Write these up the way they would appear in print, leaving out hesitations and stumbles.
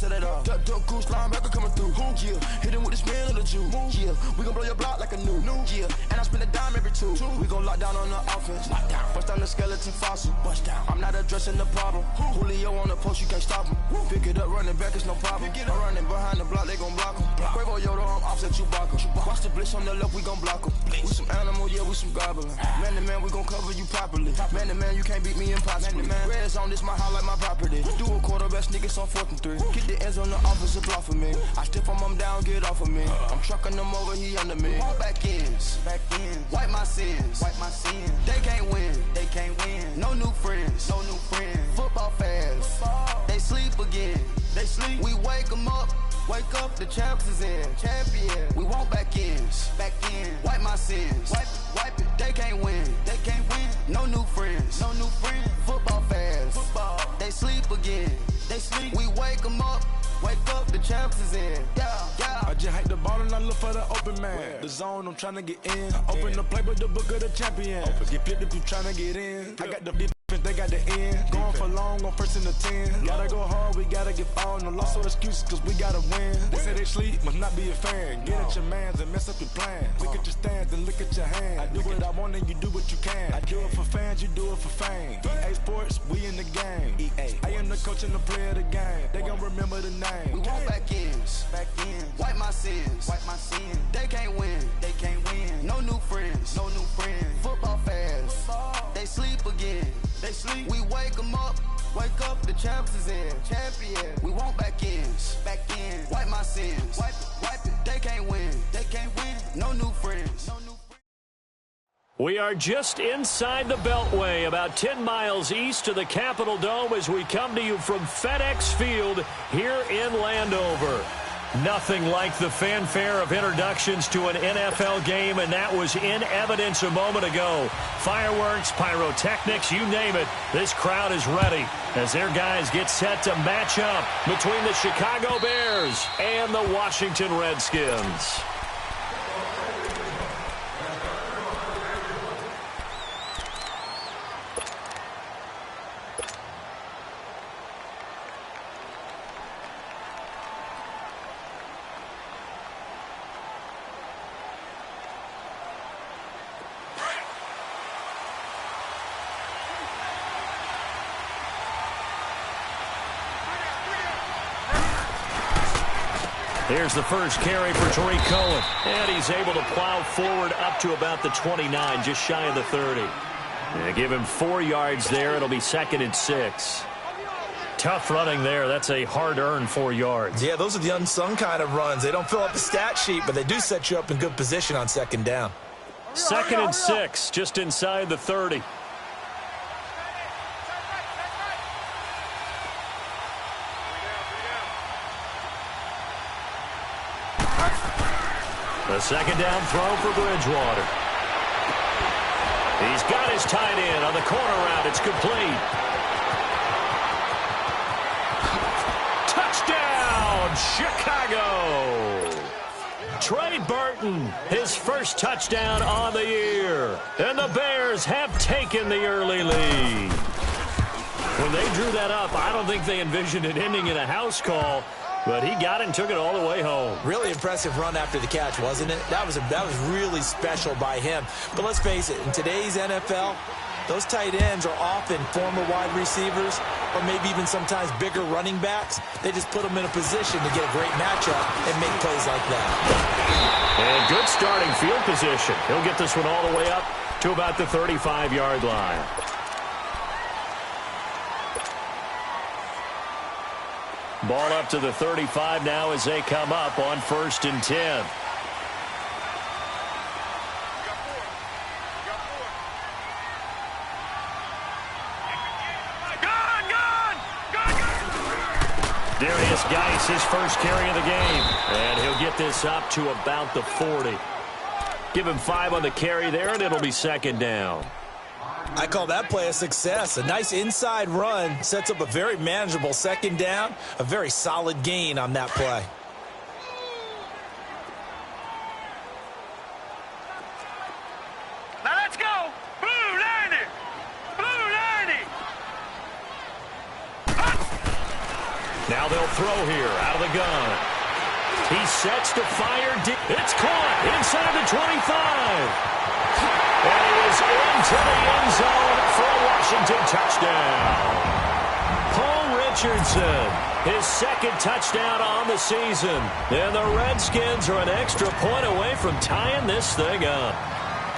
set it off. Duck, goose, linebacker coming through. Yeah, hit him with the spin of the juice. Yeah, we gon' blow your block like a new. Yeah, and I spin a dime every two. We gon' lock down on the offense. Bust down the skeleton fossil. Bust down. I'm not addressing the problem. Julio on the post, you can't stop him. Pick it up, running back, it's no problem. I'm running behind the block, they gon' block him. Quavo Yoda, I'm offset Chewbacca. Watch the blitz on the left, we gon' block him. We some animal, yeah, we some goblin. Man to man, we gon' cover you properly. Man to man, you can't beat me impossibly. Red zone, this my house like my property. Do a quarter best niggas on 4th and 3. Get the ends on the offensive block for me. I stiff him down, get off of me. I'm trucking them over, he under me. Back ends, wipe my sins, They can't win, No new friends, Football fast, they sleep again. We wake them up, the champs is in. Champion, we want back ends, wipe my sins, wipe it. They can't win, No new friends, Football fast, they sleep again. We wake them up, the champs is in. Yeah. I just hike the ball and I look for the open man. The zone, I'm trying to get in. Open the playbook, the book of the champion. Get flipped if you trying to get in. I got the defense, they got the end. Going for long, on 1st and the 10. Gotta go hard, we gotta get foul. No loss or excuses, cause we gotta win. They say they sleep, must not be a fan. Get at your mans and mess up your plans. Look at your stands and look at your hands. I do what I want and you do what you can. I do it for fans, you do it for fame. EA Sports, we in the game. I am the coach and the player of the game. They gon' remember the name. We want back ends, wipe my sins, They can't win, No new friends, Football fast, they sleep again. We wake them up, the champs is in. Champion, we want back ends, wipe my sins, wipe it. They can't win, No new friends. We are just inside the Beltway, about 10 miles east of the Capitol Dome as we come to you from FedEx Field here in Landover. Nothing like the fanfare of introductions to an NFL game, and that was in evidence a moment ago. Fireworks, pyrotechnics, you name it. This crowd is ready as their guys get set to match up between the Chicago Bears and the Washington Redskins. Here's the first carry for Tariq Cohen. And he's able to plow forward up to about the 29, just shy of the 30. Give him 4 yards there. It'll be 2nd and 6. Tough running there. That's a hard-earned 4 yards. Yeah, those are the unsung kind of runs. They don't fill up the stat sheet, but they do set you up in good position on 2nd down. 2nd and 6, just inside the 30. The 2nd down throw for Bridgewater. He's got his tight end on the corner route. It's complete. Touchdown, Chicago! Trey Burton, his first touchdown on the year. And the Bears have taken the early lead. When they drew that up, I don't think they envisioned it ending in a house call. But he got it and took it all the way home. Really impressive run after the catch, wasn't it? That was really special by him. But let's face it, in today's NFL, those tight ends are often former wide receivers or maybe even sometimes bigger running backs. They just put them in a position to get a great matchup and make plays like that. And good starting field position. He'll get this one all the way up to about the 35-yard line. Ball up to the 35 now as they come up on 1st and 10. Darius Geis, his first carry of the game. And he'll get this up to about the 40. Give him 5 on the carry there, and it'll be 2nd down. I call that play a success. A nice inside run sets up a very manageable 2nd down. A very solid gain on that play. Now let's go. Blue 90. Blue 90. Now they'll throw here out of the gun. He sets to fire deep. It's caught inside the 25. And he is into the end zone for a Washington touchdown. Paul Richardson, his second touchdown on the season. And the Redskins are an extra point away from tying this thing up.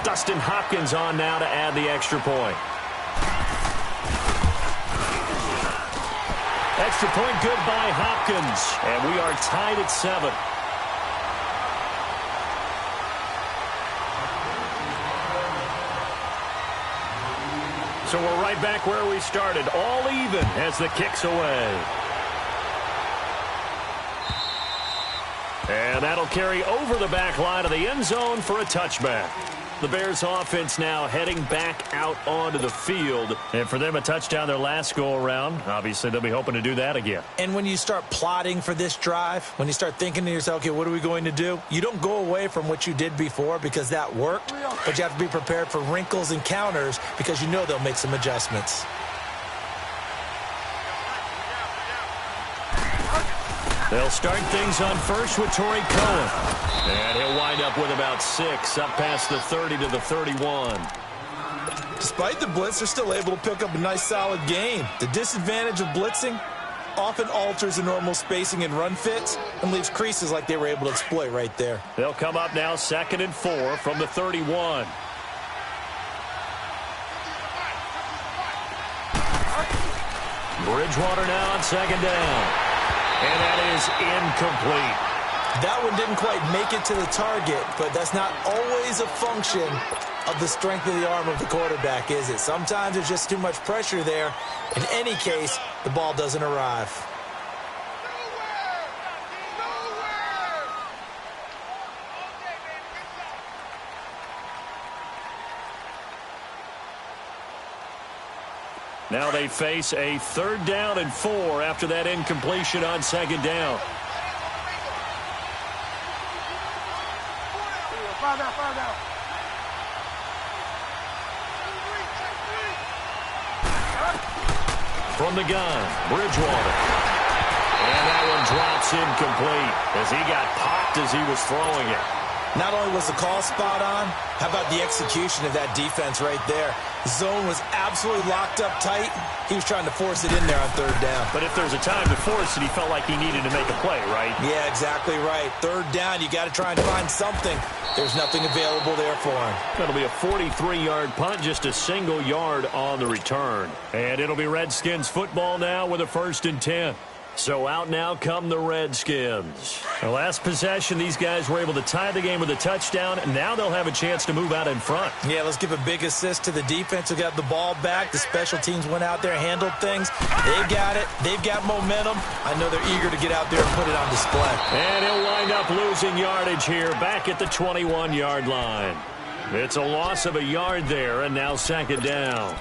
Dustin Hopkins on now to add the extra point. Extra point good by Hopkins. And we are tied at 7. So we're right back where we started, all even as the kick's away. And that'll carry over the back line of the end zone for a touchback. The Bears offense now heading back out onto the field. And for them, a touchdown their last go-around. Obviously, they'll be hoping to do that again. And when you start plotting for this drive, when you start thinking to yourself, okay, what are we going to do? You don't go away from what you did before because that worked. But you have to be prepared for wrinkles and counters because you know they'll make some adjustments. They'll start things on first with Torrey Cohen. And he'll wind up with about 6, up past the 30 to the 31. Despite the blitz, they're still able to pick up a nice, solid gain. The disadvantage of blitzing often alters the normal spacing and run fits and leaves creases like they were able to exploit right there. They'll come up now 2nd and 4 from the 31. Bridgewater now on 2nd down. And that is incomplete. That one didn't quite make it to the target, but that's not always a function of the strength of the arm of the quarterback, is it? Sometimes there's just too much pressure there. In any case, the ball doesn't arrive. Now they face a 3rd down and 4 after that incompletion on 2nd down. From the gun, Bridgewater. And that one drops incomplete as he got popped as he was throwing it. Not only was the call spot on, how about the execution of that defense right there? The zone was absolutely locked up tight. He was trying to force it in there on 3rd down. But if there's a time to force it, he felt like he needed to make a play, right? Yeah, exactly right. 3rd down, you got to try and find something. There's nothing available there for him. That'll be a 43-yard punt, just a single yard on the return. And it'll be Redskins football now with a 1st and 10. So out now come the Redskins. The last possession, these guys were able to tie the game with a touchdown, and now they'll have a chance to move out in front. Yeah, let's give a big assist to the defense who got the ball back. The special teams went out there, handled things. They've got it. They've got momentum. I know they're eager to get out there and put it on display. And he'll wind up losing yardage here back at the 21-yard line. It's a loss of a yard there, and now 2nd down.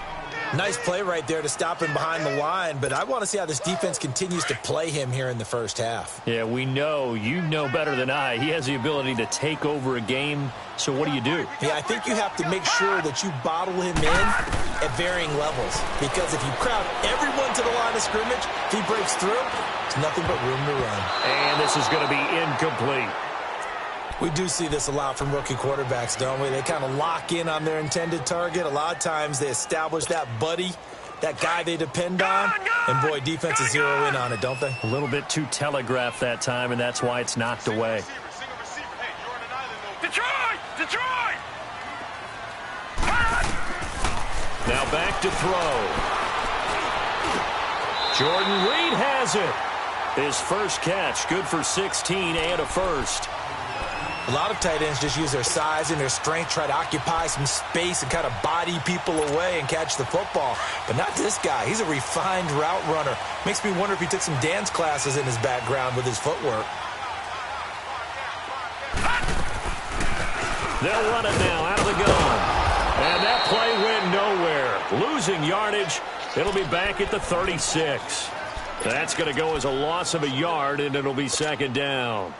Nice play right there to stop him behind the line, but I want to see how this defense continues to play him here in the first half. Yeah, we know. You know better than I. He has the ability to take over a game, so what do? Yeah, I think you have to make sure that you bottle him in at varying levels, because if you crowd everyone to the line of scrimmage, if he breaks through, there's nothing but room to run. And this is going to be incomplete. We do see this a lot from rookie quarterbacks, don't we? They kind of lock in on their intended target. A lot of times they establish that buddy, that guy they depend on, and boy, defenses zero in on it, don't they? A little bit too telegraphed that time, and that's why it's knocked away. Detroit! Detroit! Now back to throw. Jordan Reed has it. His first catch, good for 16 and a 1st. A lot of tight ends just use their size and their strength, try to occupy some space and kind of body people away and catch the football. But not this guy. He's a refined route runner. Makes me wonder if he took some dance classes in his background with his footwork. They'll run it now out of the gun. And that play went nowhere. Losing yardage. It'll be back at the 36. That's going to go as a loss of a yard, and it'll be 2nd down.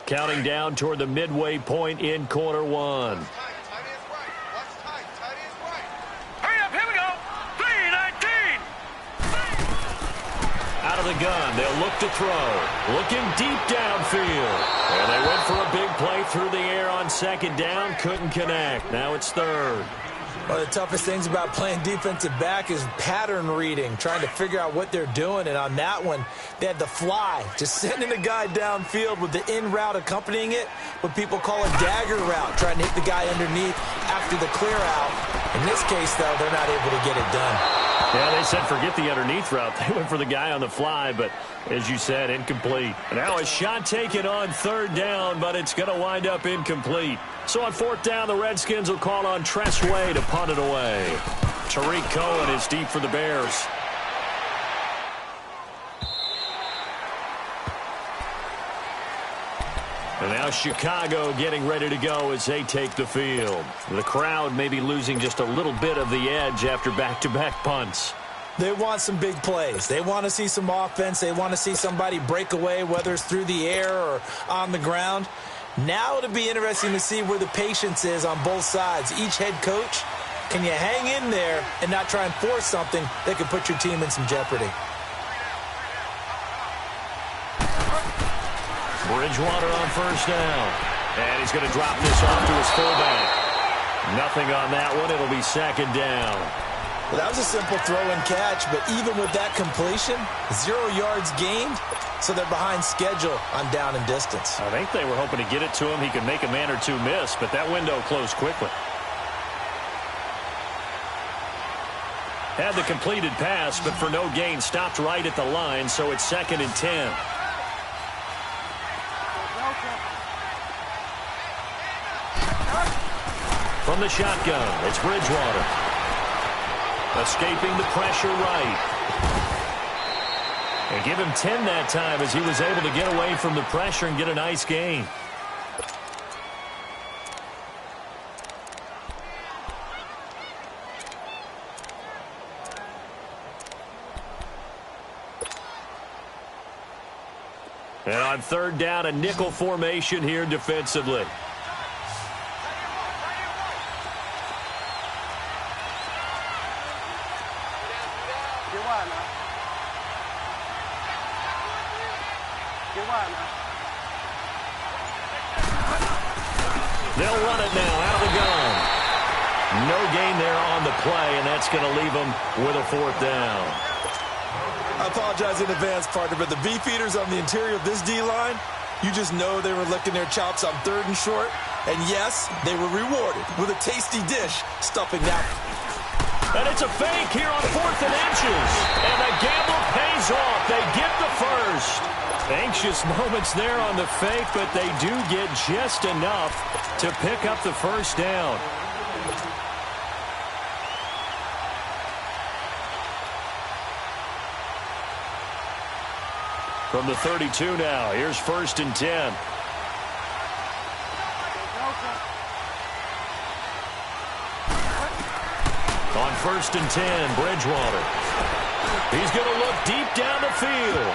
Counting down toward the midway point in quarter one. Hurry up, here we go! the gun. They'll look to throw. Looking deep downfield. And they went for a big play through the air on second down. Couldn't connect. Now it's third. One of the toughest things about playing defensive back is pattern reading, trying to figure out what they're doing. And on that one, they had the fly, just sending a guy downfield with the in route accompanying it, what people call a dagger route, trying to hit the guy underneath after the clear out. In this case, though, they're not able to get it done. Yeah, they said forget the underneath route. They went for the guy on the fly, but as you said, incomplete. Now a shot taken on third down, but it's going to wind up incomplete. So on fourth down, the Redskins will call on Tress Way to punt it away. Tariq Cohen is deep for the Bears. And now Chicago getting ready to go as they take the field. The crowd may be losing just a little bit of the edge after back-to-back punts. They want some big plays. They want to see some offense. They want to see somebody break away, whether it's through the air or on the ground. Now it'll be interesting to see where the patience is on both sides. Each head coach, can you hang in there and not try and force something that could put your team in some jeopardy? Bridgewater on first down. And he's going to drop this off to his fullback. Nothing on that one. It'll be second down. Well, that was a simple throw and catch, but even with that completion, 0 yards gained, so they're behind schedule on down and distance. I think they were hoping to get it to him. He could make a man or two miss, but that window closed quickly. Had the completed pass, but for no gain, stopped right at the line, so it's 2nd and 10. From the shotgun, it's Bridgewater. Escaping the pressure right. And give him 10 that time as he was able to get away from the pressure and get a nice gain. And on third down, a nickel formation here defensively. They'll run it now out of the gun. No gain there on the play, and that's going to leave them with a fourth down. I apologize in advance, partner, but the beefeaters on the interior of this D-line, you just know they were licking their chops on 3rd and short. And yes, they were rewarded with a tasty dish stuffing that. And it's a fake here on 4th and inches. And the gamble pays off. They get the first. Anxious moments there on the fake, but they do get just enough to pick up the first down. From the 32 now, here's 1st and 10. On 1st and 10, Bridgewater. He's going to look deep down the field.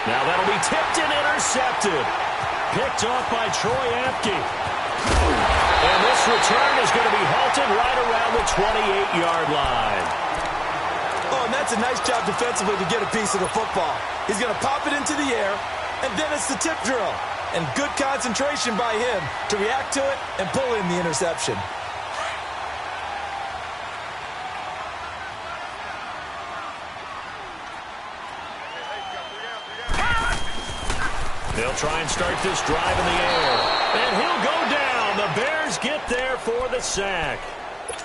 Now that'll be tipped and intercepted. Picked off by Troy Apke. And this return is going to be halted right around the 28-yard line. Oh, and that's a nice job defensively to get a piece of the football. He's going to pop it into the air, and then it's the tip drill. And good concentration by him to react to it and pull in the interception. They'll try and start this drive in the air. And he'll go down. The Bears get there for the sack.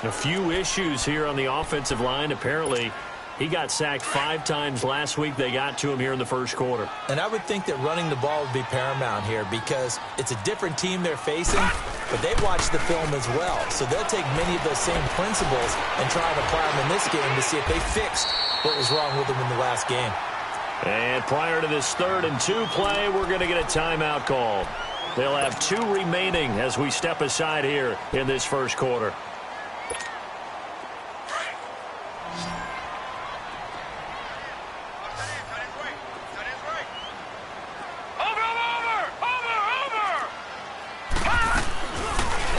A few issues here on the offensive line. Apparently, he got sacked 5 times last week. They got to him here in the first quarter. And I would think that running the ball would be paramount here because it's a different team they're facing, but they watch the film as well. So they'll take many of those same principles and try and apply them in this game to see if they fixed what was wrong with them in the last game. And prior to this 3rd and 2 play, we're going to get a timeout called. They'll have 2 remaining as we step aside here in this first quarter.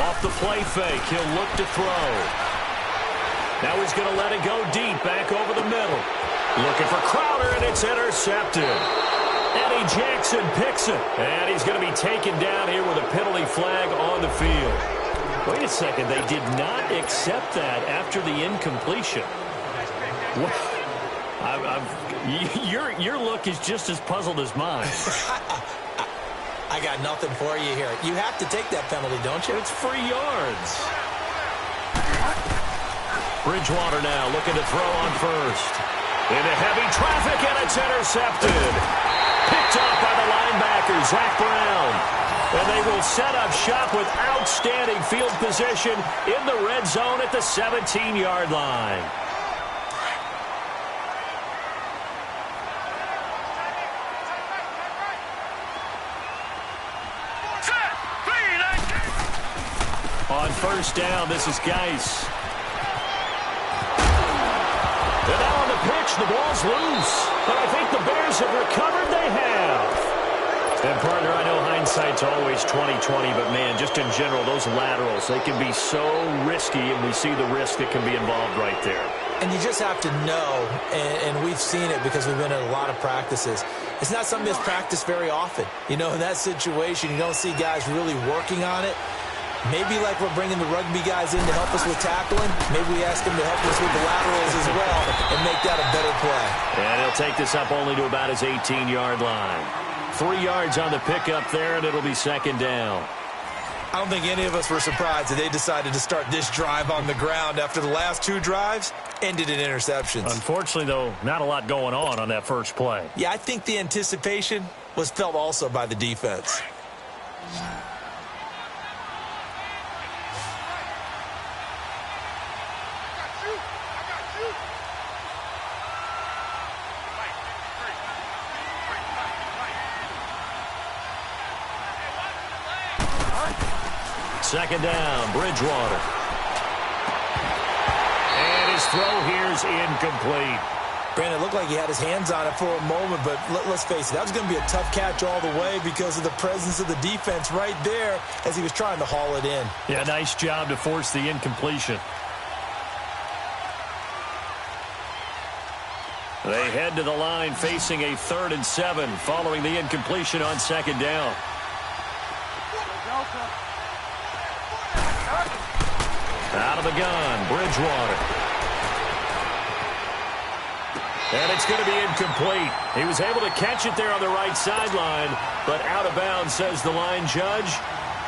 Off the play fake, he'll look to throw. Now he's going to let it go deep, back over the middle. Looking for Crowder, and it's intercepted. Eddie Jackson picks it. And he's going to be taken down here with a penalty flag on the field. Wait a second. They did not accept that after the incompletion. Your look is just as puzzled as mine. I got nothing for you here. You have to take that penalty, don't you? It's free yards. Bridgewater now looking to throw on first. Into heavy traffic, and it's intercepted. Picked off by the linebacker, Zach Brown. And they will set up shop with outstanding field position in the red zone at the 17-yard line. On first down, this is Geis. And now on the pitch, the ball's loose. But I think the Bears have recovered. They have. And, partner, I know hindsight's always 20/20, but, man, just in general, those laterals, they can be so risky, and we see the risk that can be involved right there. And you just have to know, and we've seen it because we've been at a lot of practices. It's not something that's practiced very often. You know, in that situation, you don't see guys really working on it. Maybe like we're bringing the rugby guys in to help us with tackling, maybe we ask them to help us with the laterals as well and make that a better play. And he'll take this up only to about his 18-yard line. 3 yards on the pickup there, and it'll be second down. I don't think any of us were surprised that they decided to start this drive on the ground after the last 2 drives ended in interceptions. Unfortunately, though, not a lot going on that first play. Yeah, I think the anticipation was felt also by the defense. Second down, Bridgewater. And his throw here's incomplete. Brandon, it looked like he had his hands on it for a moment, but let's face it, that was going to be a tough catch all the way because of the presence of the defense right there as he was trying to haul it in. Yeah, nice job to force the incompletion. They head to the line facing a 3rd and 7 following the incompletion on second down. Out of the gun, Bridgewater. And it's going to be incomplete. He was able to catch it there on the right sideline, but out of bounds, says the line judge.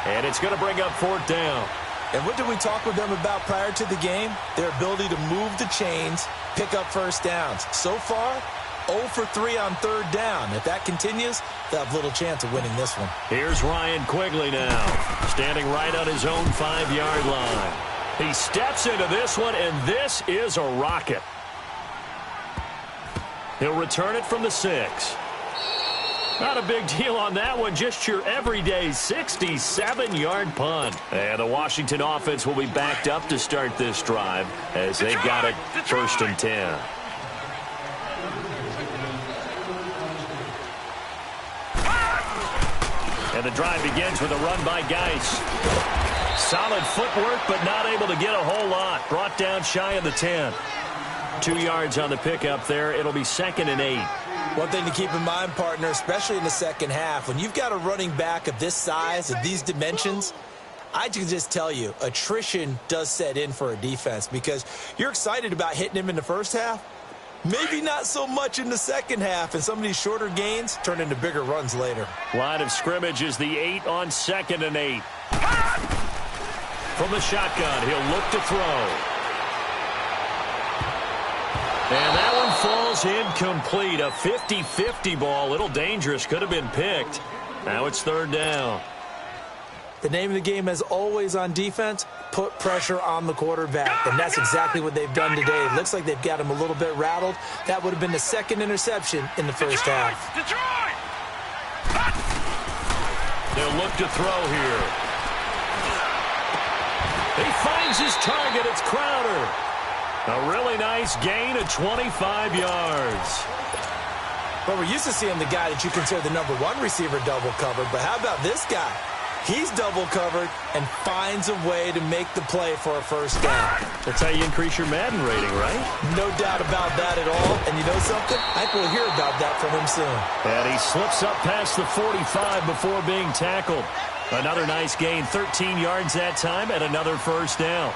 And it's going to bring up 4th down. And what did we talk with them about prior to the game? Their ability to move the chains, pick up first downs. So far, 0 for 3 on 3rd down. If that continues, they'll have little chance of winning this one. Here's Ryan Quigley now, standing right on his own 5-yard line. He steps into this one, and this is a rocket. He'll return it from the 6. Not a big deal on that one, just your everyday 67-yard punt. And the Washington offense will be backed up to start this drive as they've got it 1st and 10. And the drive begins with a run by Geis. Solid footwork, but not able to get a whole lot. Brought down shy of the 10. 2 yards on the pickup there. It'll be 2nd and 8. One thing to keep in mind, partner, especially in the second half, when you've got a running back of this size, of these dimensions, I can just tell you, attrition does set in for a defense because you're excited about hitting him in the first half. Maybe not so much in the second half, and some of these shorter gains turn into bigger runs later. Line of scrimmage is the 8 on 2nd and 8. From the shotgun, he'll look to throw. And that one falls incomplete. A 50-50 ball. A little dangerous. Could have been picked. Now it's 3rd down. The name of the game, as always on defense, put pressure on the quarterback. And that's exactly what they've done today. It looks like they've got him a little bit rattled. That would have been the 2nd interception in the first half. They'll look to throw here. He finds his target. It's Crowder. A really nice gain of 25 yards. Well, we're used to seeing the guy that you consider the #1 receiver double covered, but how about this guy? He's double covered and finds a way to make the play for a first down. That's how you increase your Madden rating, right? No doubt about that at all. And you know something? I think we'll hear about that from him soon. And he slips up past the 45 before being tackled. Another nice gain, 13 yards that time, and another first down.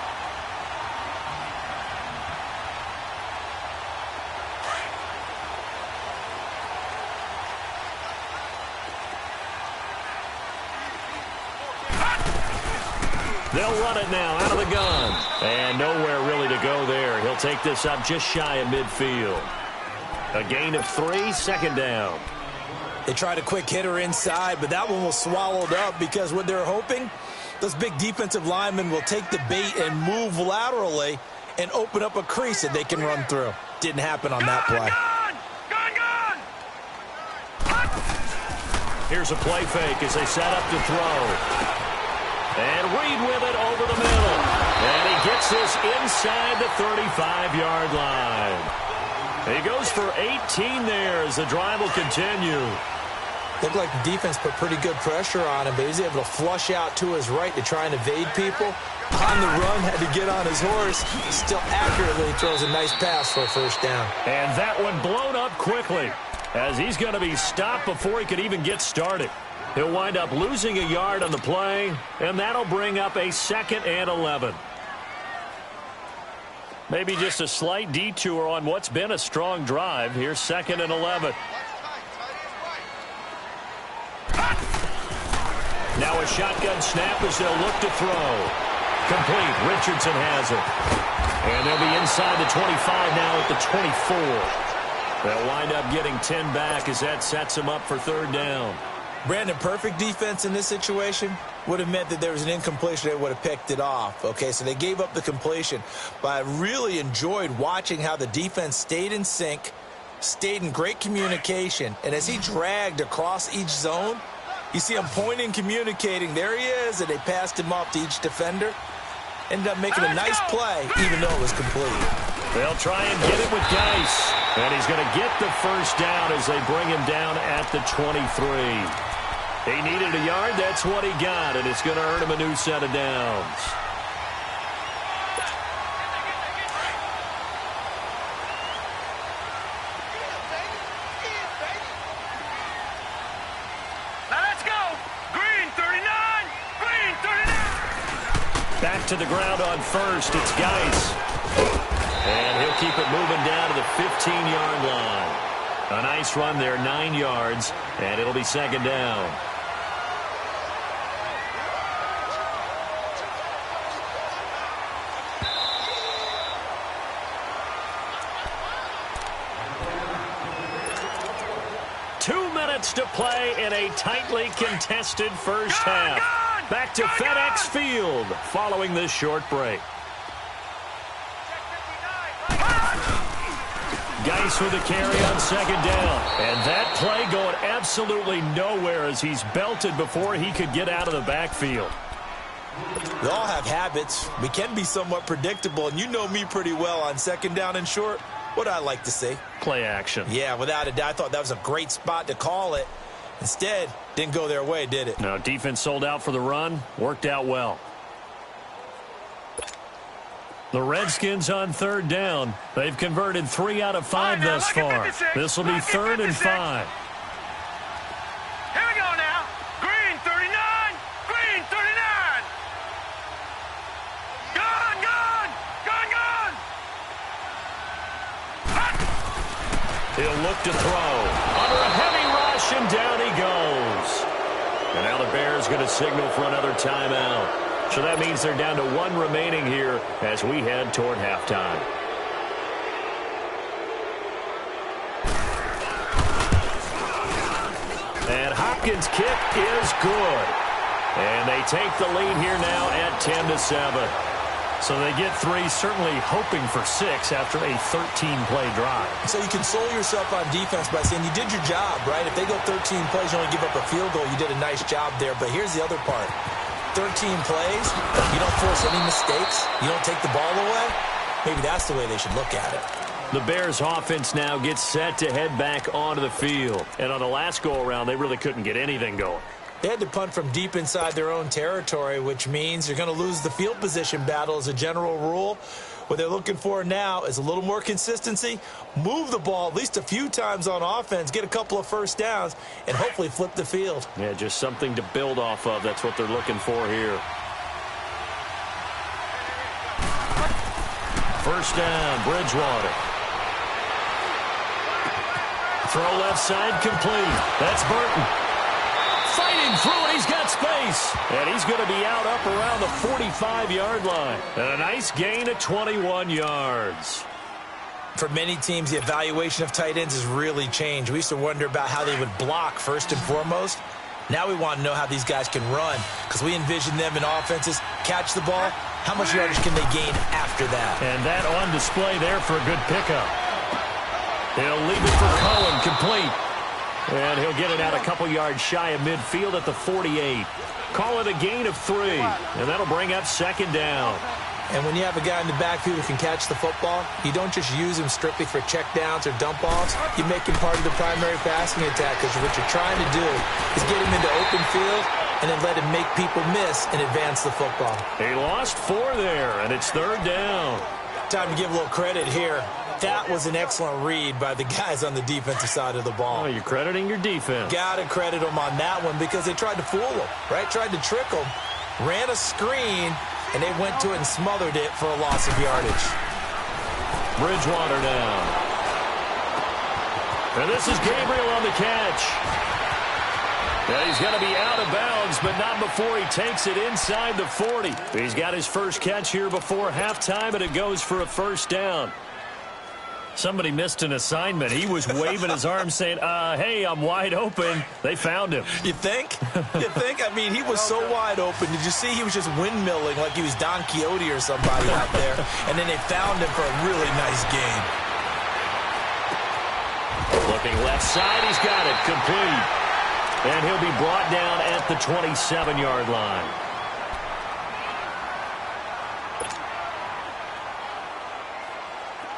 They'll run it now out of the gun. And nowhere really to go there. He'll take this up just shy of midfield. A gain of 3, second down. They tried a quick hitter inside, but that one was swallowed up because what they're hoping, those big defensive linemen will take the bait and move laterally and open up a crease that they can run through. Didn't happen on that play. Here's a play fake as they set up to throw. And Reed with it over the middle. And he gets this inside the 35-yard line. He goes for 18 there as the drive will continue. Looked like the defense put pretty good pressure on him, but he's able to flush out to his right to try and evade people. On the run, had to get on his horse. Still accurately throws a nice pass for a first down. And that one blown up quickly as he's going to be stopped before he could even get started. He'll wind up losing a yard on the play, and that'll bring up a 2nd and 11. Maybe just a slight detour on what's been a strong drive. Here's 2nd and 11. Now a shotgun snap as they'll look to throw. Complete. Richardson has it. And they'll be inside the 25 now at the 24. They'll wind up getting 10 back as that sets them up for 3rd down. Brandon, perfect defense in this situation would have meant that there was an incompletion. They would have picked it off. Okay, so they gave up the completion. But I really enjoyed watching how the defense stayed in sync, stayed in great communication. And as he dragged across each zone, you see him pointing, communicating. There he is, and they passed him off to each defender. Ended up making a nice play, even though it was complete. They'll try and get it with Geis. And he's going to get the first down as they bring him down at the 23. He needed a yard. That's what he got, and it's going to earn him a new set of downs. Let's go. Green 39. Green 39. Back to the ground on first. It's Geis. And he'll keep it moving down to the 15-yard line. A nice run there, 9 yards, and it'll be 2nd down. To play in a tightly contested first half. Back to FedEx Field following this short break. Geis with a carry on 2nd down. And that play going absolutely nowhere as he's belted before he could get out of the backfield. We all have habits. We can be somewhat predictable, and you know me pretty well on 2nd down and short. What I like to see. Play action. Yeah, without a doubt. I thought that was a great spot to call it. Instead, didn't go their way, did it? No, defense sold out for the run. Worked out well. The Redskins on 3rd down. They've converted 3 out of 5 thus far. This will be 3rd and 5. Here we go now. Green 39. Green 39. Gun, gun. Gun, gun. He'll look to throw. Under a heavy rush, and down he goes. And now the Bears going to signal for another timeout. So that means they're down to 1 remaining here as we head toward halftime. And Hopkins' kick is good. And they take the lead here now at 10-7. So they get 3, certainly hoping for 6 after a 13-play drive. So you console yourself on defense by saying you did your job, right? If they go 13 plays, you only give up a field goal, you did a nice job there. But here's the other part. 13 plays, you don't force any mistakes, you don't take the ball away. Maybe that's the way they should look at it. The Bears offense now gets set to head back onto the field. And on the last go-around, they really couldn't get anything going. They had to punt from deep inside their own territory, which means you're going to lose the field position battle as a general rule. What they're looking for now is a little more consistency, move the ball at least a few times on offense, get a couple of first downs, and hopefully flip the field. Yeah, just something to build off of. That's what they're looking for here. First down, Bridgewater. Throw left side, complete. That's Burton. Fighting through it, he's got space. And he's going to be out up around the 45-yard line. And a nice gain of 21 yards. For many teams, the evaluation of tight ends has really changed. We used to wonder about how they would block first and foremost. Now we want to know how these guys can run, because we envision them in offenses catch the ball. How much yardage can they gain after that? And that on display there for a good pickup. He'll leave it for Cohen, complete. And he'll get it out a couple yards shy of midfield at the 48. Call it a gain of 3, and that'll bring up second down. And when you have a guy in the backfield who can catch the football, you don't just use him strictly for checkdowns or dump-offs. You make him part of the primary passing attack, because what you're trying to do is get him into open field and then let him make people miss and advance the football. He lost 4 there, and it's third down. Time to give a little credit here. That was an excellent read by the guys on the defensive side of the ball. Oh, you're crediting your defense. Got to credit them on that one, because they tried to fool them, right? Tried to trick them, ran a screen, and they went to it and smothered it for a loss of yardage. Bridgewater down. And this is Gabriel on the catch. Yeah, he's going to be out of bounds, but not before he takes it inside the 40. He's got his first catch here before halftime, and it goes for a first down. Somebody missed an assignment. He was waving his arms saying, hey, I'm wide open. They found him. You think? You think? I mean, he was so wide open. Did you see he was just windmilling like he was Don Quixote or somebody out there? And then they found him for a really nice game. Looking left side, he's got it. Complete. And he'll be brought down at the 27-yard line.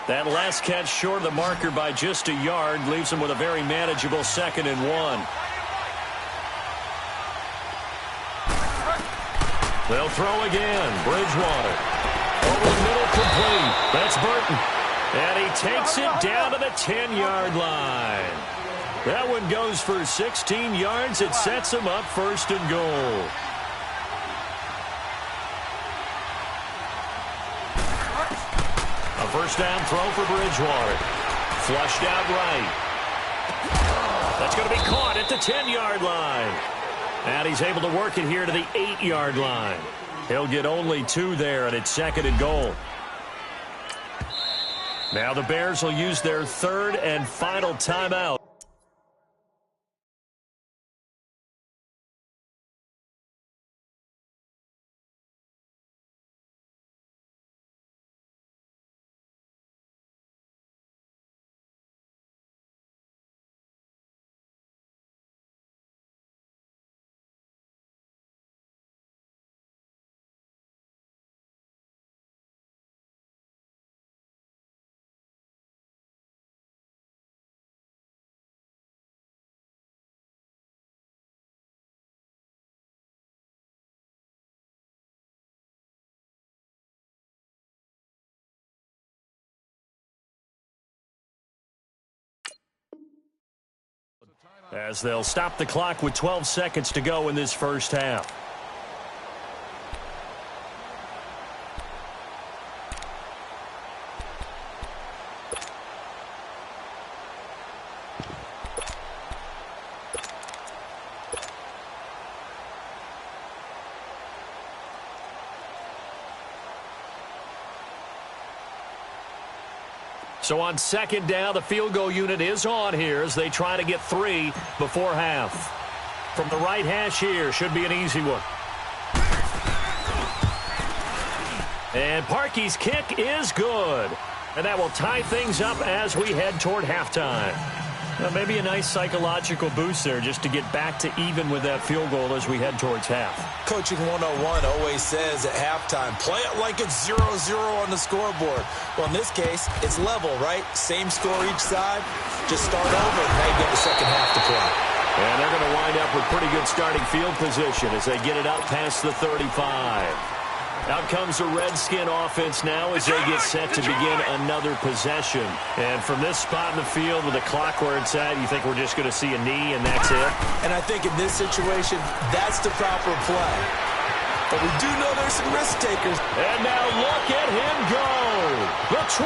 That last catch short of the marker by just a yard leaves him with a very manageable 2nd and 1. They'll throw again. Bridgewater. Over the middle, complete. That's Burton. And he takes it down to the 10-yard line. That one goes for 16 yards. It sets him up 1st and goal. A first down throw for Bridgewater. Flushed out right. That's going to be caught at the 10-yard line. And he's able to work it here to the 8-yard line. He'll get only 2 there, and it's 2nd and goal. Now the Bears will use their 3rd and final timeout. As they'll stop the clock with 12 seconds to go in this first half. So on 2nd down, the field goal unit is on here as they try to get 3 before half. From the right hash here, should be an easy one. And Parkey's kick is good. And that will tie things up as we head toward halftime. Well, maybe a nice psychological boost there just to get back to even with that field goal as we head towards half. Coaching 101 always says at halftime, play it like it's 0-0 on the scoreboard. Well, in this case, it's level, right? Same score each side. Just start over, and now you get the second half to play. And they're going to wind up with pretty good starting field position as they get it up past the 35. Out comes the Redskin offense now as they get set to begin another possession. And from this spot in the field with the clock where it's at, you think we're just going to see a knee and that's it? And I think in this situation, that's the proper play. But we do know there's some risk takers. And now look at him go. The 20,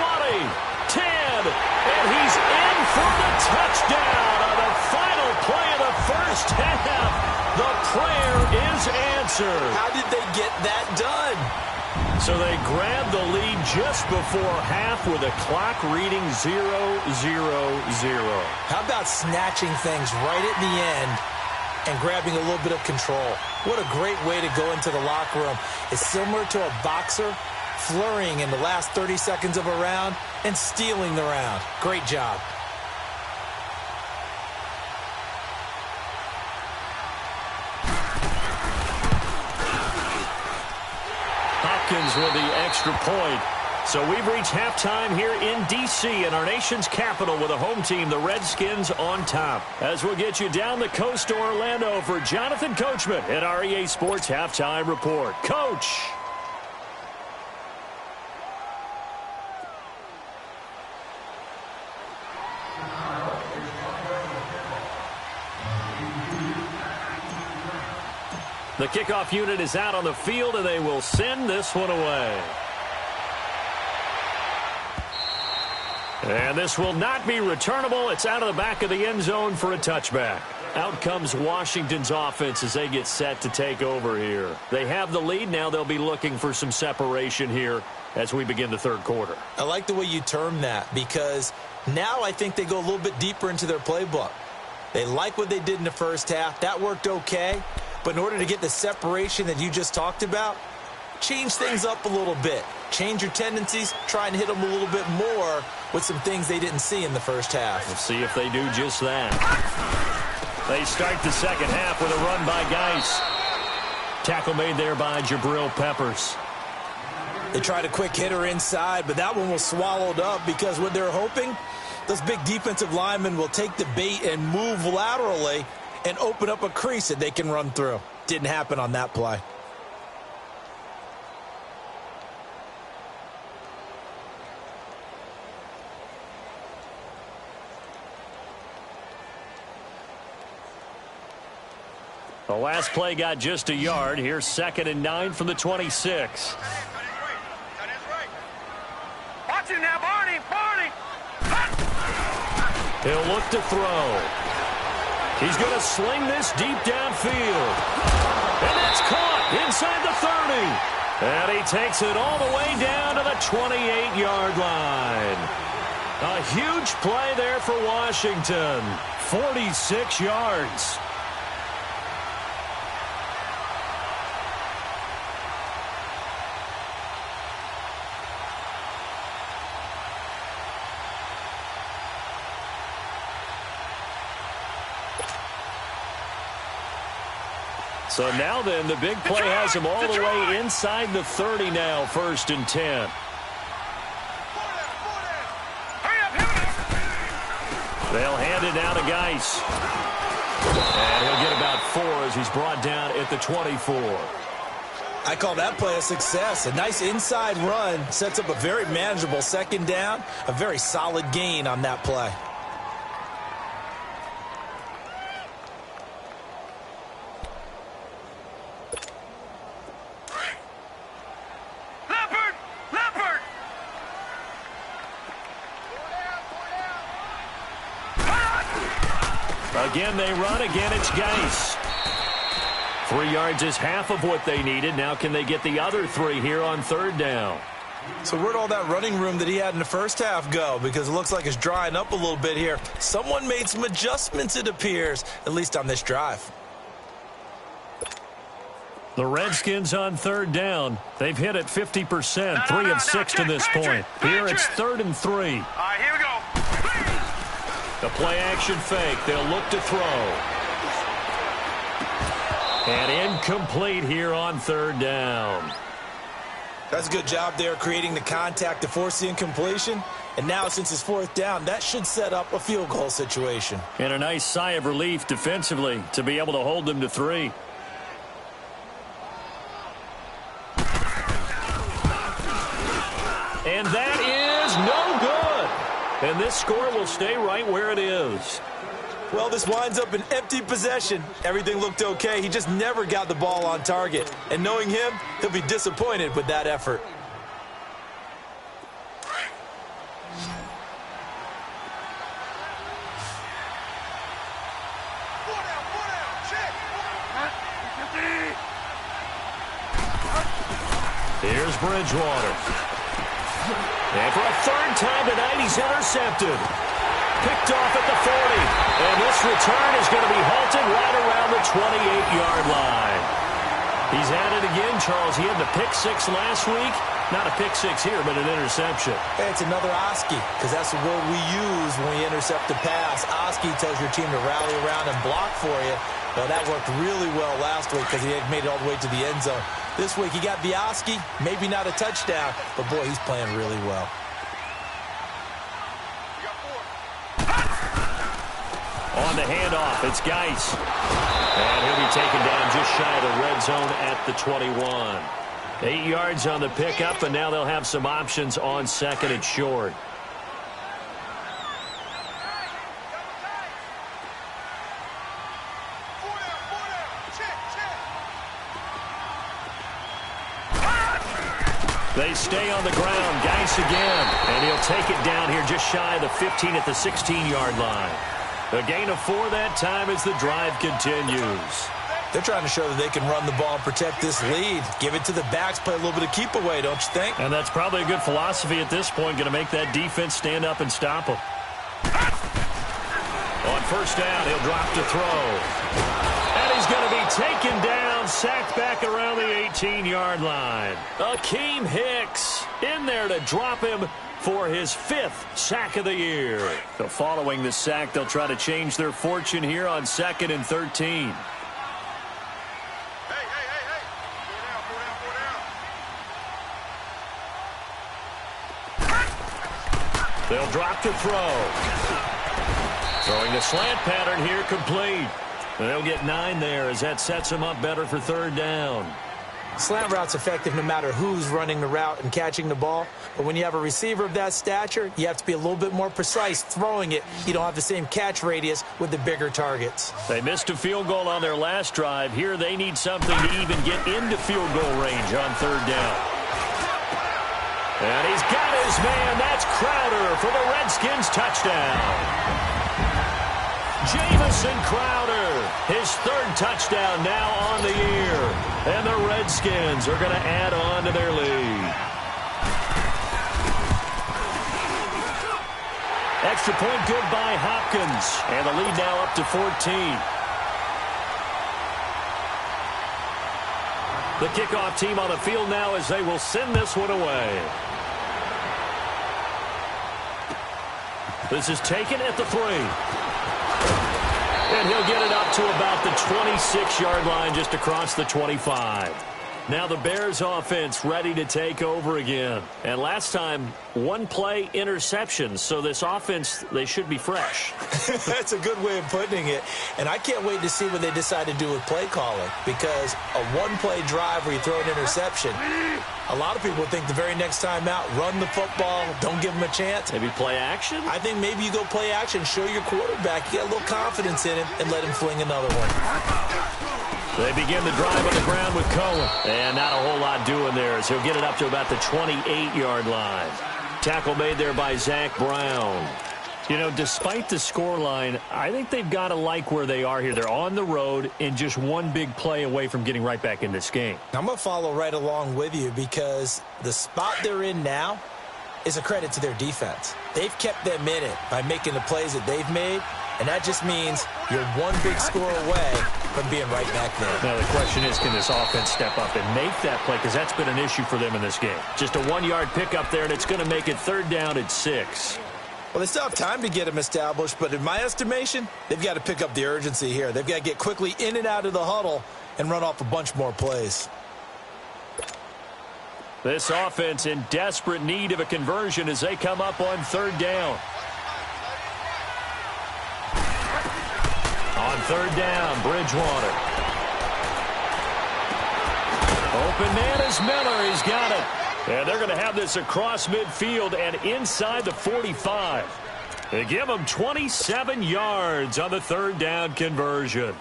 10, and he's in for the touchdown on the final play of the first half. The prayer is answered. How did they get that done? So they grabbed the lead just before half with a clock reading 0-0-0. How about snatching things right at the end and grabbing a little bit of control? What a great way to go into the locker room. It's similar to a boxer flurrying in the last 30 seconds of a round and stealing the round. Great job. Hopkins with the extra point. So we've reached halftime here in D.C. in our nation's capital with a home team, the Redskins, on top. As we'll get you down the coast to Orlando for Jonathan Coachman at our EA Sports Halftime Report. Coach! The kickoff unit is out on the field, and they will send this one away. And this will not be returnable. It's out of the back of the end zone for a touchback. Out comes Washington's offense as they get set to take over here. They have the lead. Now they'll be looking for some separation here as we begin the third quarter. I like the way you term that because now I think they go a little bit deeper into their playbook. They like what they did in the first half. That worked okay. But in order to get the separation that you just talked about, change things up a little bit. Change your tendencies. Try and hit them a little bit more with some things they didn't see in the first half. We'll see if they do just that. They start the second half with a run by Geis. Tackle made there by Jabril Peppers. They tried a quick hitter inside, but that one was swallowed up because what they're hoping, those big defensive linemen will take the bait and move laterally and open up a crease that they can run through. Didn't happen on that play. The last play got just a yard. Here's 2nd and 9 from the 26. Watch him now, Barney! Barney! He'll look to throw. He's going to sling this deep downfield. And that's caught inside the 30. And he takes it all the way down to the 28-yard line. A huge play there for Washington. 46 yards. So now then, the big play has him all the way inside the 30 now, 1st and 10. They'll hand it now to Geis. And he'll get about 4 as he's brought down at the 24. I call that play a success. A nice inside run sets up a very manageable 2nd down. A very solid gain on that play. Again, they run. Again, it's Geis. 3 yards is half of what they needed. Now can they get the other 3 here on 3rd down? So where'd all that running room that he had in the first half go? Because it looks like it's drying up a little bit here. Someone made some adjustments, it appears, at least on this drive. The Redskins on 3rd down. They've hit at 50%, 3 of 6 to this point. Here it's 3rd and 3. All right, here we go. The play-action fake. They'll look to throw. And incomplete here on 3rd down. That's a good job there creating the contact to force the incompletion. And now, since it's 4th down, that should set up a field goal situation. And a nice sigh of relief defensively to be able to hold them to 3. And that is no good. And this score will stay right where it is. Well, this winds up an empty possession. Everything looked okay. He just never got the ball on target. And knowing him, he'll be disappointed with that effort. Here's Bridgewater. And for a 3rd time tonight, he's intercepted. Picked off at the 40. And this return is going to be halted right around the 28-yard line. He's at it again, Charles. He had the pick 6 last week. Not a pick 6 here, but an interception. Hey, it's another Oski, because that's the word we use when we intercept a pass. Oski tells your team to rally around and block for you. Well, that worked really well last week because he had made it all the way to the end zone. This week he got the Oski, maybe not a touchdown, but boy, he's playing really well. On the handoff, it's Geis. And he'll be taken down just shy of the red zone at the 21. 8 yards on the pickup, and now they'll have some options on 2nd and short. They stay on the ground. Geis again. And he'll take it down here just shy of the 15 at the 16-yard line. A gain of 4 that time as the drive continues. They're trying to show that they can run the ball and protect this lead. Give it to the backs, play a little bit of keep away, don't you think? And that's probably a good philosophy at this point, going to make that defense stand up and stop them. On 1st down, he'll drop to throw. And he's going to be taken down, sacked back around the 18-yard line. Akeem Hicks in there to drop him for his 5th sack of the year. So following the sack, they'll try to change their fortune here on 2nd and 13. They'll drop to throw. Throwing the slant pattern here, complete. And they'll get 9 there as that sets them up better for 3rd down. Slant route's effective no matter who's running the route and catching the ball. But when you have a receiver of that stature, you have to be a little bit more precise throwing it. You don't have the same catch radius with the bigger targets. They missed a field goal on their last drive. Here they need something to even get into field goal range on 3rd down. And he's got his man. That's Crowder for the Redskins touchdown. Jamison Crowder, his 3rd touchdown now on the year. And the Redskins are going to add on to their lead. Extra point good by Hopkins. And the lead now up to 14. The kickoff team on the field now as they will send this one away. This is taken at the 3. And he'll get it up to about the 26-yard line just across the 25. Now the Bears offense ready to take over again. And last time, 1-play interception. So this offense, they should be fresh. That's a good way of putting it. And I can't wait to see what they decide to do with play calling. Because a 1-play drive where you throw an interception, a lot of people think the very next time out, run the football, don't give them a chance. Maybe play action? I think maybe you go play action, show your quarterback, you get a little confidence in him, and let him fling another one. They begin the drive on the ground with Cohen. And not a whole lot doing there as he'll get it up to about the 28-yard line. Tackle made there by Zach Brown. You know, despite the scoreline, I think they've got to like where they are here. They're on the road and just one big play away from getting right back in this game. I'm going to follow right along with you because the spot they're in now is a credit to their defense. They've kept them in it by making the plays that they've made, and that just means you're one big score away from being right back there. Now the question is, can this offense step up and make that play? Because that's been an issue for them in this game. Just a 1-yard pickup there, and it's going to make it 3rd down at 6. Well, they still have time to get them established, but in my estimation, they've got to pick up the urgency here. They've got to get quickly in and out of the huddle and run off a bunch more plays. This offense in desperate need of a conversion as they come up on third down. On third down, Bridgewater. Open man is Miller. He's got it. And they're going to have this across midfield and inside the 45. They give them 27 yards on the third down conversion.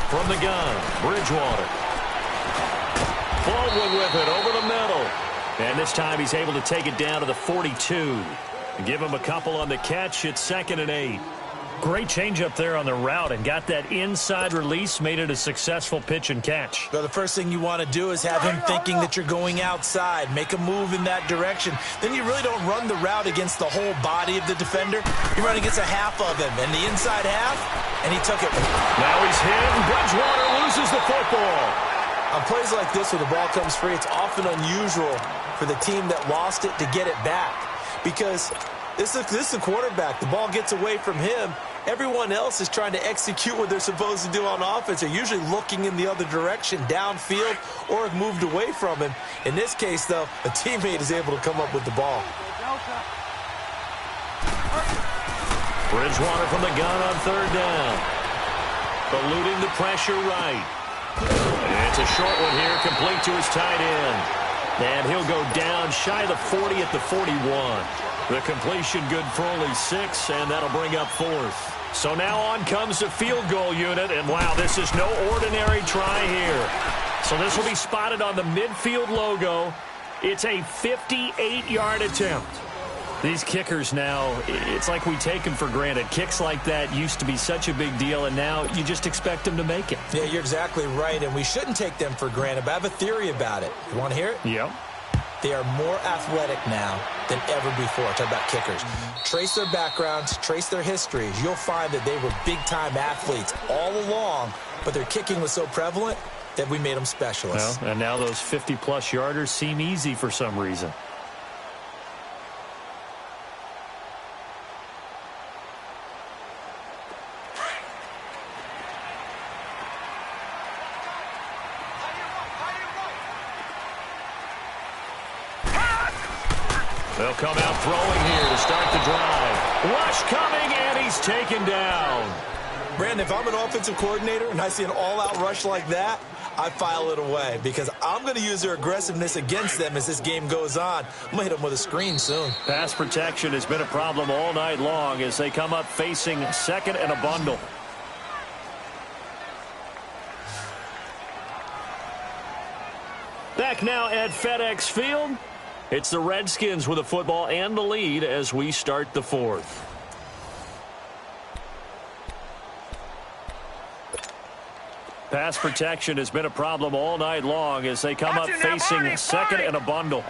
From the gun, Bridgewater. Baldwin with it over the middle. And this time he's able to take it down to the 42. Give him a couple on the catch. It's 2nd and 8. Great change up there on the route and got that inside release, made it a successful pitch and catch. Well, the first thing you want to do is have him thinking that you're going outside, make a move in that direction. Then you really don't run the route against the whole body of the defender. You run against a half of him, and the inside half, and he took it. Now he's hit, and Bridgewater loses the football. On plays like this where the ball comes free, it's often unusual for the team that lost it to get it back because this is the quarterback. The ball gets away from him. Everyone else is trying to execute what they're supposed to do on offense. They're usually looking in the other direction, downfield, or have moved away from him. In this case, though, a teammate is able to come up with the ball. Bridgewater from the gun on third down. Eluding the pressure right. And it's a short one here, complete to his tight end. And he'll go down shy of the 40 at the 41. The completion good for only 6, and that'll bring up 4th. So now on comes the field goal unit, and wow, this is no ordinary try here. So this will be spotted on the midfield logo. It's a 58-yard attempt. These kickers now, it's like we take them for granted. Kicks like that used to be such a big deal, and now you just expect them to make it. Yeah, you're exactly right, and we shouldn't take them for granted, but I have a theory about it. You want to hear it? Yep. They are more athletic now than ever before. Talk about kickers. Trace their backgrounds, trace their histories. You'll find that they were big-time athletes all along, but their kicking was so prevalent that we made them specialists. Well, and now those 50-plus yarders seem easy for some reason. They'll come out throwing here to start the drive. Rush coming, and he's taken down. Brandon, if I'm an offensive coordinator and I see an all-out rush like that, I file it away because I'm going to use their aggressiveness against them as this game goes on. I'm going to hit them with a screen soon. Pass protection has been a problem all night long as they come up facing 2nd and a bundle. Back now at FedEx Field. It's the Redskins with the football and the lead as we start the 4th. Pass protection has been a problem all night long as they come up facing 2nd and a bundle.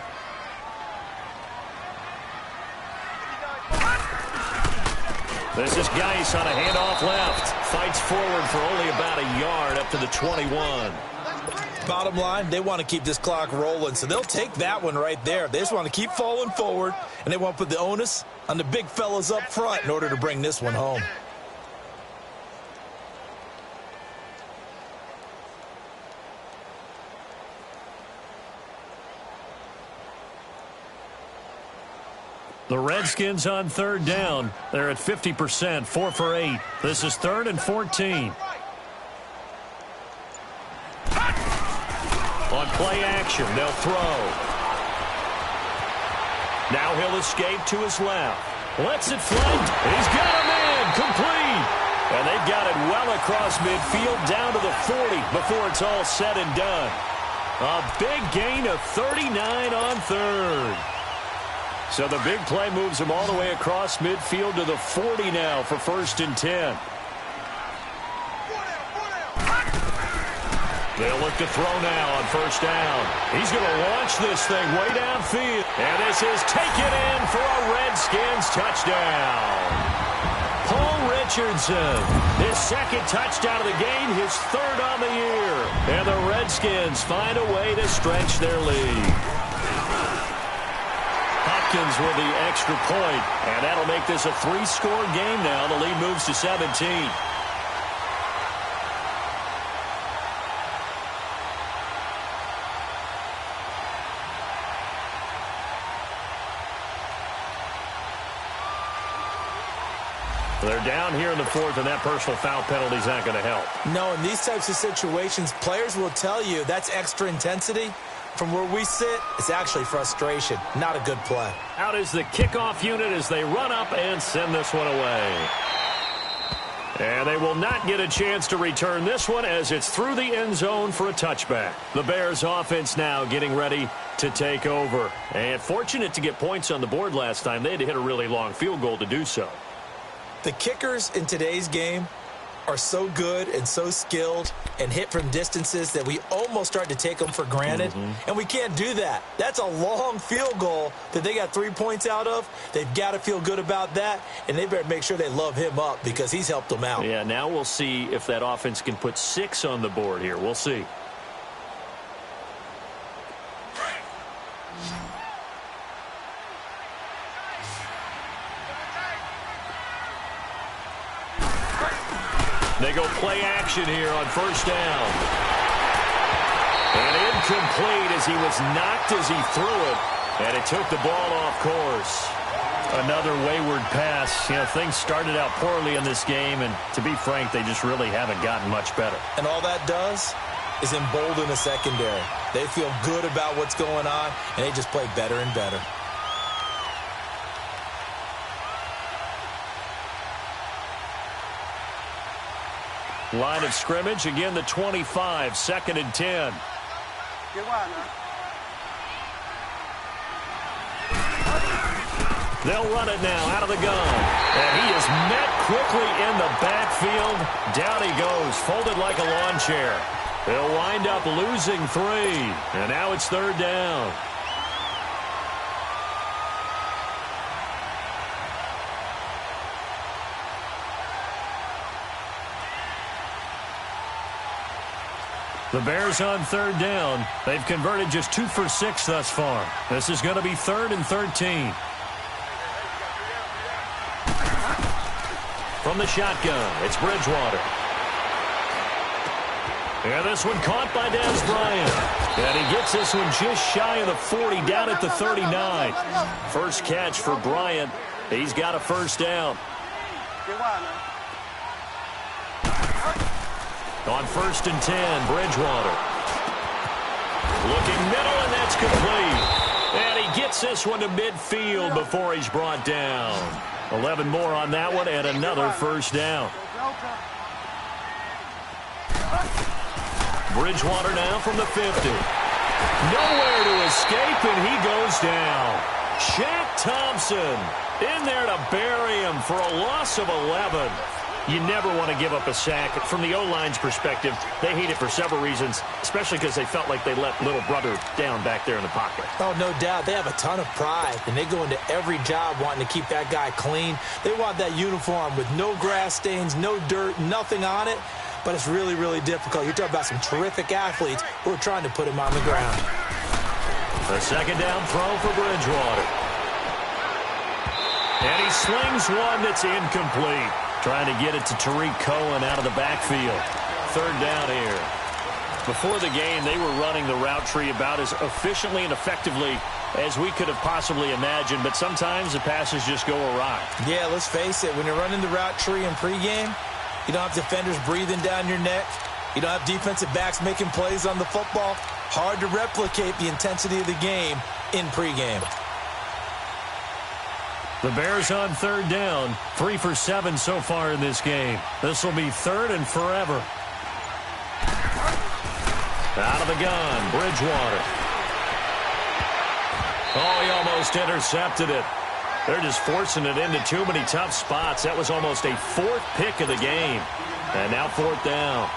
This is Geis on a handoff left. Fights forward for only about a yard up to the 21. Bottom line, they want to keep this clock rolling, so they'll take that one right there. They just want to keep falling forward, and they want to put the onus on the big fellas up front in order to bring this one home. The Redskins on third down. They're at 50%, 4 for 8. This is 3rd and 14. On play action, they'll throw. Now he'll escape to his left. Lets it float. He's got him in. Complete. And they've got it well across midfield down to the 40 before it's all said and done. A big gain of 39 on third. So the big play moves him all the way across midfield to the 40 now for 1st and 10. They'll look to throw now on 1st down. He's going to launch this thing way downfield. And this is taken in for a Redskins touchdown. Paul Richardson, his 2nd touchdown of the game, his 3rd on the year. And the Redskins find a way to stretch their lead. Popped Hopkins with the extra point, and that'll make this a 3-score game now. The lead moves to 17. They're down here in the fourth, and that personal foul penalty is not going to help. No, in these types of situations, players will tell you that's extra intensity. From where we sit, it's actually frustration. Not a good play. Out is the kickoff unit as they run up and send this one away. And they will not get a chance to return this one as it's through the end zone for a touchback. The Bears offense now getting ready to take over. And fortunate to get points on the board last time. They had to hit a really long field goal to do so. The kickers in today's game are so good and so skilled and hit from distances that we almost start to take them for granted. And we can't do that. That's a long field goal that they got 3 points out of. They've got to feel good about that, and they better make sure they love him up because he's helped them out. Yeah, now we'll see if that offense can put 6 on the board here. We'll see. They go play action here on first down. And incomplete as he was knocked as he threw it. And it took the ball off course. Another wayward pass. You know, things started out poorly in this game, and to be frank, they just really haven't gotten much better. And all that does is embolden the secondary. They feel good about what's going on, and they just play better and better. Line of scrimmage, again the 25, 2nd and 10. They'll run it now out of the gun. And he is met quickly in the backfield. Down he goes, folded like a lawn chair. They'll wind up losing 3. And now it's 3rd down. The Bears on 3rd down. They've converted just 2 for 6 thus far. This is going to be 3rd and 13. From the shotgun, it's Bridgewater. And this one caught by Dez Bryant. And he gets this one just shy of the 40, down at the 39. First catch for Bryant. He's got a first down. On 1st and 10, Bridgewater. Looking middle, and that's complete. And he gets this one to midfield before he's brought down. 11 more on that one, and another first down. Bridgewater now from the 50. Nowhere to escape, and he goes down. Shaq Thompson in there to bury him for a loss of 11. You never want to give up a sack. From the O-line's perspective, they hate it for several reasons, especially because they felt like they let little brother down back there in the pocket. Oh, no doubt. They have a ton of pride, and they go into every job wanting to keep that guy clean. They want that uniform with no grass stains, no dirt, nothing on it, but it's really, really difficult. You're talking about some terrific athletes who are trying to put him on the ground. A 2nd down throw for Bridgewater. And he slings one that's incomplete. Trying to get it to Tariq Cohen out of the backfield. 3rd down here. Before the game, they were running the route tree about as efficiently and effectively as we could have possibly imagined, but sometimes the passes just go awry. Yeah, let's face it. When you're running the route tree in pregame, you don't have defenders breathing down your neck. You don't have defensive backs making plays on the football. Hard to replicate the intensity of the game in pregame. The Bears on 3rd down, 3 for 7 so far in this game. This will be 3rd and forever. Out of the gun, Bridgewater. Oh, he almost intercepted it. They're just forcing it into too many tough spots. That was almost a 4th pick of the game. And now 4th down.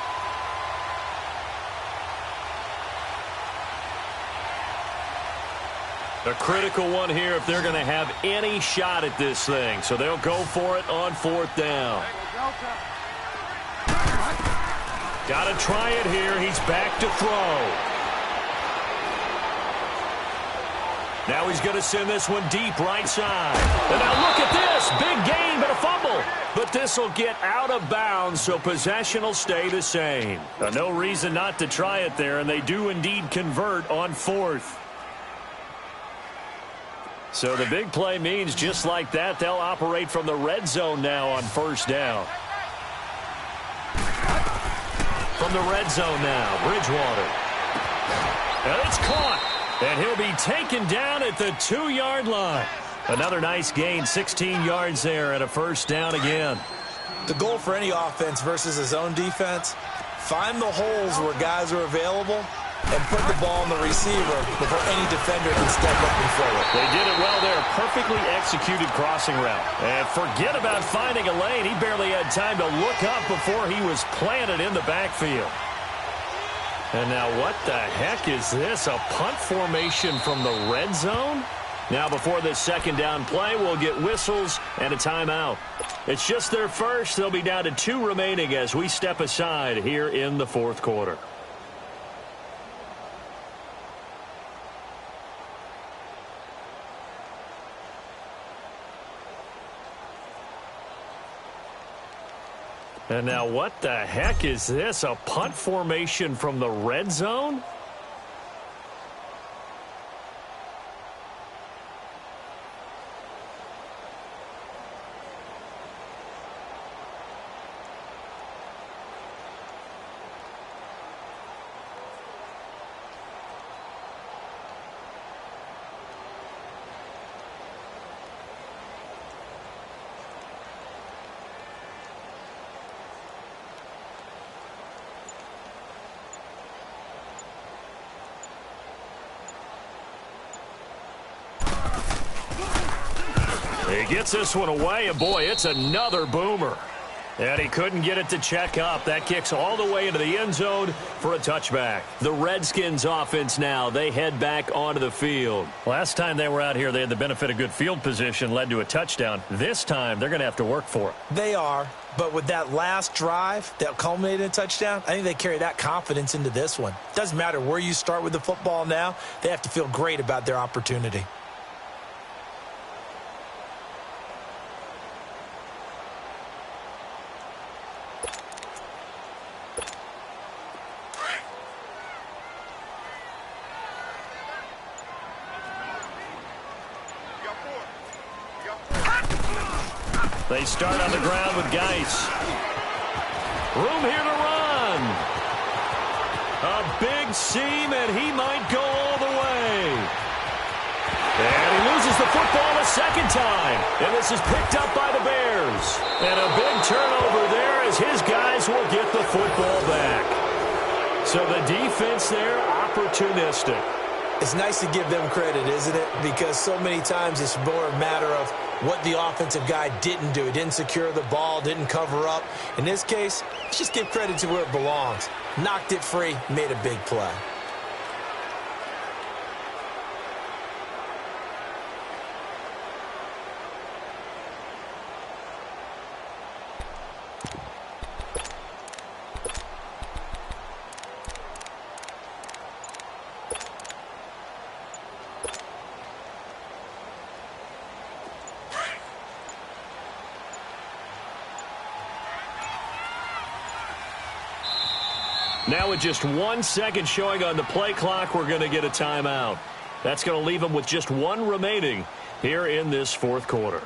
A critical one here if they're going to have any shot at this thing. So they'll go for it on 4th down. Got to try it here. He's back to throw. Now he's going to send this one deep right side. And now look at this. Big gain, but a fumble. But this will get out of bounds, so possession will stay the same. No reason not to try it there, and they do indeed convert on 4th. So the big play means just like that, they'll operate from the red zone now on 1st down. From the red zone now, Bridgewater. And it's caught. And he'll be taken down at the 2-yard line. Another nice gain, 16 yards there, and a 1st down again. The goal for any offense versus a zone defense, find the holes where guys are available and put the ball on the receiver before any defender can step up and throw it. They did it well there. Perfectly executed crossing route. And forget about finding a lane. He barely had time to look up before he was planted in the backfield. And now what the heck is this? A punt formation from the red zone? Now before this 2nd down play, we'll get whistles and a timeout. It's just their first. They'll be down to 2 remaining as we step aside here in the 4th quarter. And now what the heck is this? A punt formation from the red zone? He gets this one away, and boy, it's another boomer. And he couldn't get it to check up. That kicks all the way into the end zone for a touchback. The Redskins offense now, they head back onto the field. Last time they were out here, they had the benefit of good field position, led to a touchdown. This time, they're going to have to work for it. They are, but with that last drive that culminated in a touchdown, I think they carry that confidence into this one. Doesn't matter where you start with the football now, they have to feel great about their opportunity. They start on the ground with Geis. Room here to run. A big seam, and he might go all the way. And he loses the football a 2nd time. And this is picked up by the Bears. And a big turnover there as his guys will get the football back. So the defense there, opportunistic. It's nice to give them credit, isn't it? Because so many times it's more a matter of what the offensive guy didn't do. He didn't secure the ball, didn't cover up. In this case, let's just give credit to where it belongs. Knocked it free, made a big play. Now with just 1 second showing on the play clock, we're going to get a timeout. That's going to leave them with just 1 remaining here in this 4th quarter.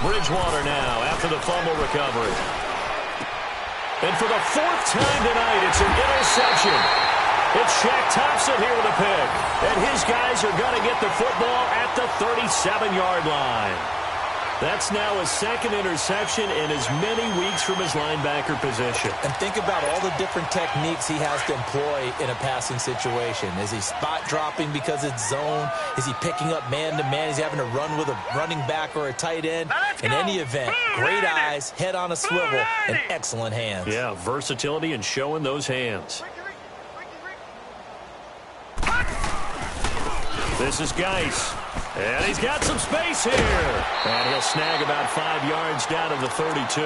Bridgewater now after the fumble recovery. And for the 4th time tonight, it's an interception. It's Shaq Thompson here with a pick. And his guys are going to get the football at the 37-yard line. That's now his second interception in as many weeks from his linebacker position. And think about all the different techniques he has to employ in a passing situation. Is he spot dropping because it's zone? Is he picking up man-to-man? Is he having to run with a running back or a tight end? In any event, great eyes, head on a swivel, and excellent hands. Yeah, versatility and showing those hands. This is Geis. And he's got some space here. And he'll snag about 5 yards down to the 32.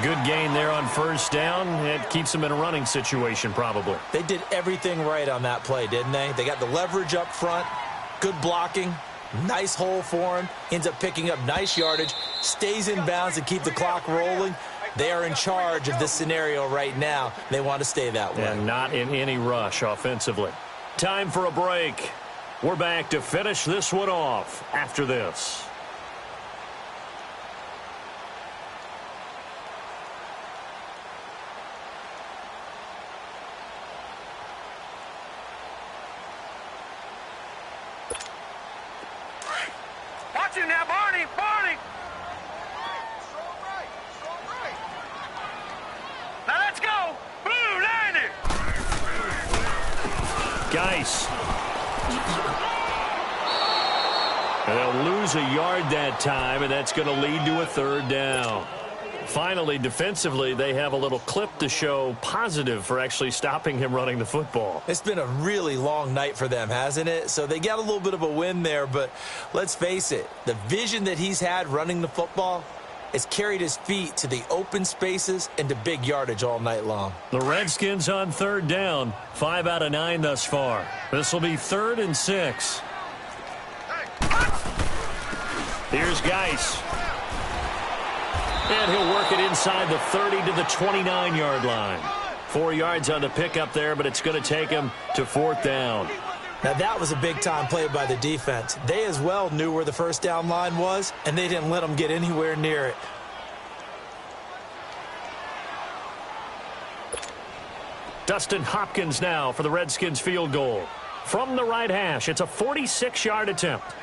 Good gain there on first down. It keeps him in a running situation probably. They did everything right on that play, didn't they? They got the leverage up front, good blocking, nice hole for him, ends up picking up nice yardage, stays in bounds and keep the clock rolling. They are in charge of this scenario right now. They want to stay that way. And not in any rush offensively. Time for a break. We're back to finish this one off after this. Watch him now, Barney! Barney! Now let's go! Blue, Landy! Geis. They'll lose a yard that time, and that's going to lead to a third down. Finally, defensively, they have a little clip to show positive for actually stopping him running the football. It's been a really long night for them, hasn't it? So they got a little bit of a win there, but let's face it, the vision that he's had running the football has carried his feet to the open spaces and to big yardage all night long. The Redskins on third down, 5 out of 9 thus far. This will be 3rd and 6. Here's Geis. And he'll work it inside the 30 to the 29-yard line. 4 yards on the pickup there, but it's going to take him to 4th down. Now that was a big-time play by the defense. They as well knew where the first down line was, and they didn't let them get anywhere near it. Dustin Hopkins now for the Redskins field goal. From the right hash, it's a 46-yard attempt.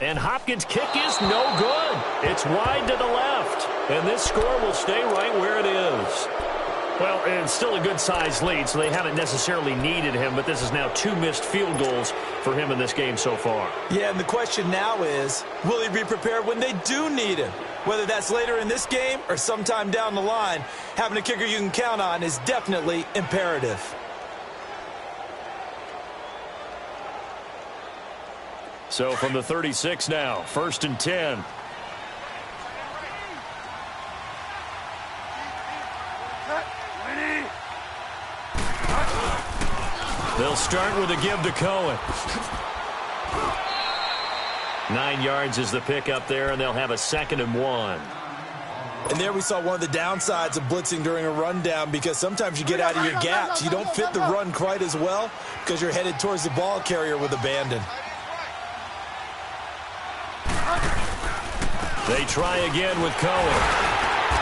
And Hopkins' kick is no good. It's wide to the left. And this score will stay right where it is. Well, it's still a good-sized lead, so they haven't necessarily needed him, but this is now 2 missed field goals for him in this game so far. Yeah, and the question now is, will he be prepared when they do need him? Whether that's later in this game or sometime down the line, having a kicker you can count on is definitely imperative. So from the 36 now, 1st and 10. They'll start with a give to Cohen. 9 yards is the pickup there, and they'll have a 2nd and 1. And there we saw one of the downsides of blitzing during a rundown, because sometimes you get out of your gaps. You don't fit the run quite as well because you're headed towards the ball carrier with abandon. They try again with Cohen.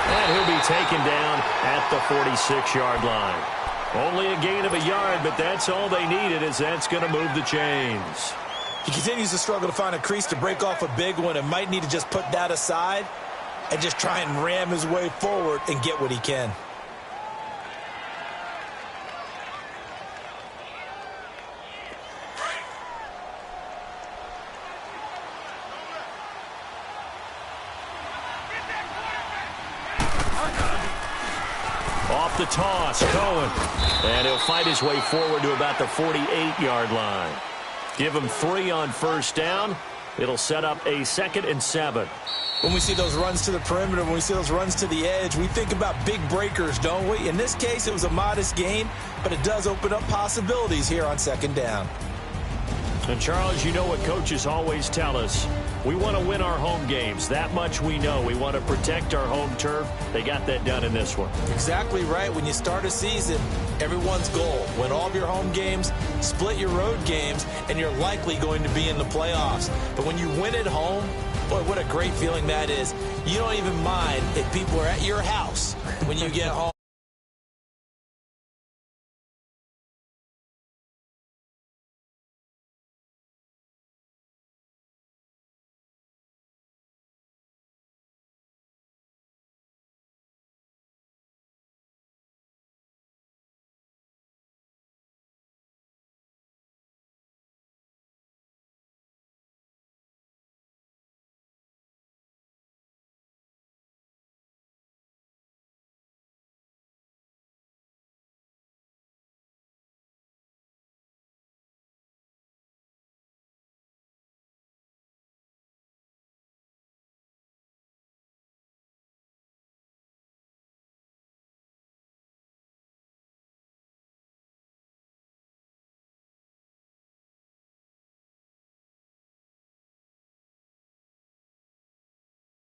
And he'll be taken down at the 46-yard line. Only a gain of a yard, but that's all they needed, as that's going to move the chains. He continues to struggle to find a crease to break off a big one and might need to just put that aside and just try and ram his way forward and get what he can. Off the toss, Cohen. And he'll fight his way forward to about the 48-yard line. Give him 3 on first down. It'll set up a 2nd and 7. When we see those runs to the perimeter, when we see those runs to the edge, we think about big breakers, don't we? In this case, it was a modest gain, but it does open up possibilities here on 2nd down. And Charles, you know what coaches always tell us. We want to win our home games. That much we know. We want to protect our home turf. They got that done in this one. Exactly right. When you start a season, everyone's goal: win all of your home games, split your road games, and you're likely going to be in the playoffs. But when you win at home, boy, what a great feeling that is. You don't even mind if people are at your house when you get home.